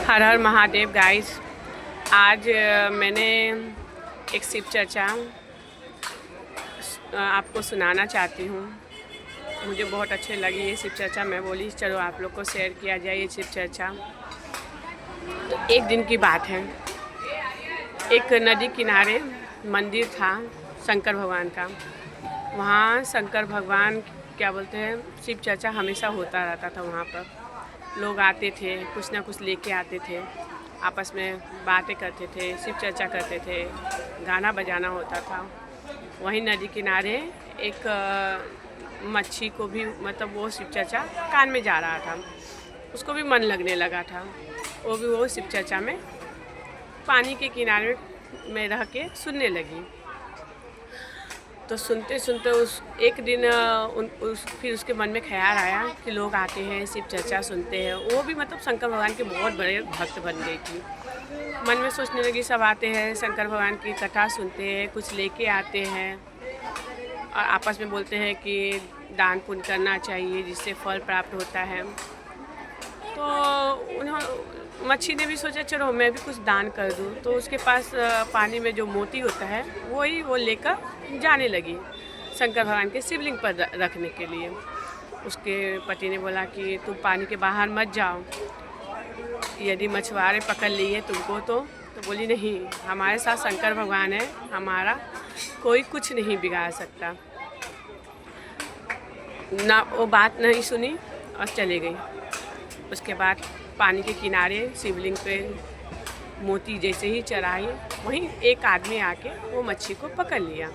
हर हर Mahadev guys. आज मैंने एक शिव चर्चा आपको सुनाना चाहती हूँ। मुझे बहुत अच्छे लगी ये शिव चर्चा। मैं बोली चलो आप लोग को शेयर किया जाए ये शिव चर्चा। तो एक दिन की बात है, एक नदी किनारे मंदिर था शंकर भगवान का। वहाँ शंकर भगवान क्या बोलते हैं, शिव चर्चा हमेशा होता रहता था। वहाँ पर लोग आते थे, कुछ ना कुछ लेके आते थे, आपस में बातें करते थे, शिव चर्चा करते थे, गाना बजाना होता था। वहीं नदी किनारे एक मच्छी को भी मतलब वो शिव चर्चा कान में जा रहा था, उसको भी मन लगने लगा था। वो शिव चर्चा में पानी के किनारे में रह के सुनने लगी। तो सुनते सुनते एक दिन फिर उसके मन में ख्याल आया कि लोग आते हैं शिव चर्चा सुनते हैं। वो भी मतलब शंकर भगवान के बहुत बड़े भक्त बन गई थी। मन में सोचने लगी सब आते हैं शंकर भगवान की कथा सुनते हैं, कुछ लेके आते हैं और आपस में बोलते हैं कि दान पुण्य करना चाहिए जिससे फल प्राप्त होता है। तो मच्छी ने भी सोचा चलो मैं भी कुछ दान कर दूँ। तो उसके पास पानी में जो मोती होता है वो लेकर जाने लगी शंकर भगवान के शिवलिंग पर रखने के लिए। उसके पति ने बोला कि तुम पानी के बाहर मत जाओ, यदि मछुआरे पकड़ लिए तुमको तो बोली नहीं, हमारे साथ शंकर भगवान है, हमारा कोई कुछ नहीं बिगाड़ सकता ना। वो बात नहीं सुनी और चले गई। उसके बाद पानी के किनारे शिवलिंग पे मोती जैसे ही चढ़ाई, वहीं एक आदमी आके वो मच्छी को पकड़ लिया।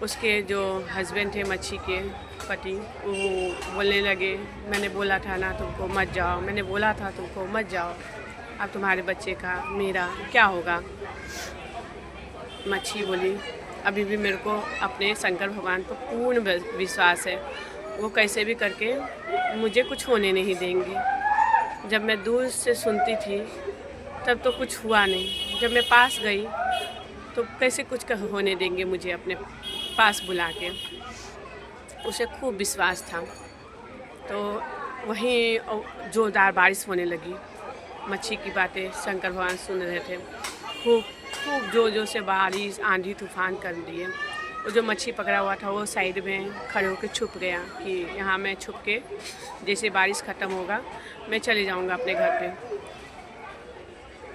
उसके जो हस्बैंड थे मच्छी के पति, वो बोलने लगे मैंने बोला था ना तुमको मत जाओ, मैंने बोला था तुमको मत जाओ, अब तुम्हारे बच्चे का मेरा क्या होगा। मच्छी बोली अभी भी मेरे को अपने शंकर भगवान पर पूर्ण विश्वास है, वो कैसे भी करके मुझे कुछ होने नहीं देंगे। जब मैं दूर से सुनती थी तब तो कुछ हुआ नहीं, जब मैं पास गई तो कैसे कुछ होने देंगे मुझे अपने पास बुला के। उसे खूब विश्वास था। तो वहीं ज़ोरदार बारिश होने लगी। मच्छी की बातें शंकर भगवान सुन रहे थे। खूब खूब जोर से बारिश आंधी तूफान कर दिए। वो जो मच्छी पकड़ा हुआ था वो साइड में खड़े होकर छुप गया कि यहाँ मैं छुप के जैसे बारिश ख़त्म होगा मैं चले जाऊँगा अपने घर पे।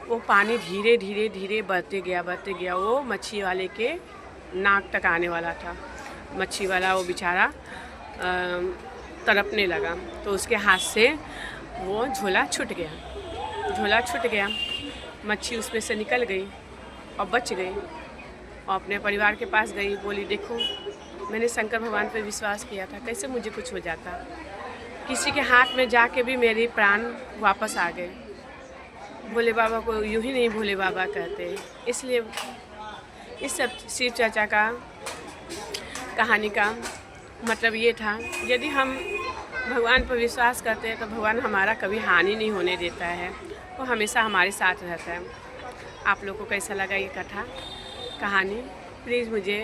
वो पानी धीरे धीरे धीरे बढ़ते गया। वो मच्छी वाले के नाक तक आने वाला था। मच्छी वाला वो बेचारा तड़पने लगा। तो उसके हाथ से वो झोला छूट गया। मच्छी उसमें से निकल गई और बच गई और अपने परिवार के पास गई। बोली देखो मैंने शंकर भगवान पर विश्वास किया था, कैसे मुझे कुछ हो जाता। किसी के हाथ में जाके भी मेरे प्राण वापस आ गए। भोले बाबा को यूँ ही नहीं भोले बाबा कहते। इसलिए इस सब शिव चर्चा का कहानी का मतलब ये था, यदि हम भगवान पर विश्वास करते हैं तो भगवान हमारा कभी हानि नहीं होने देता है, वो हमेशा हमारे साथ रहता है। आप लोग को कैसा लगा ये कहानी प्लीज़ मुझे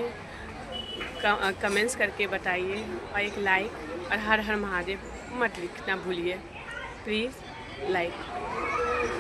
कमेंट्स करके बताइए और एक लाइक और हर हर महादेव मत लिखना भूलिए। Please like.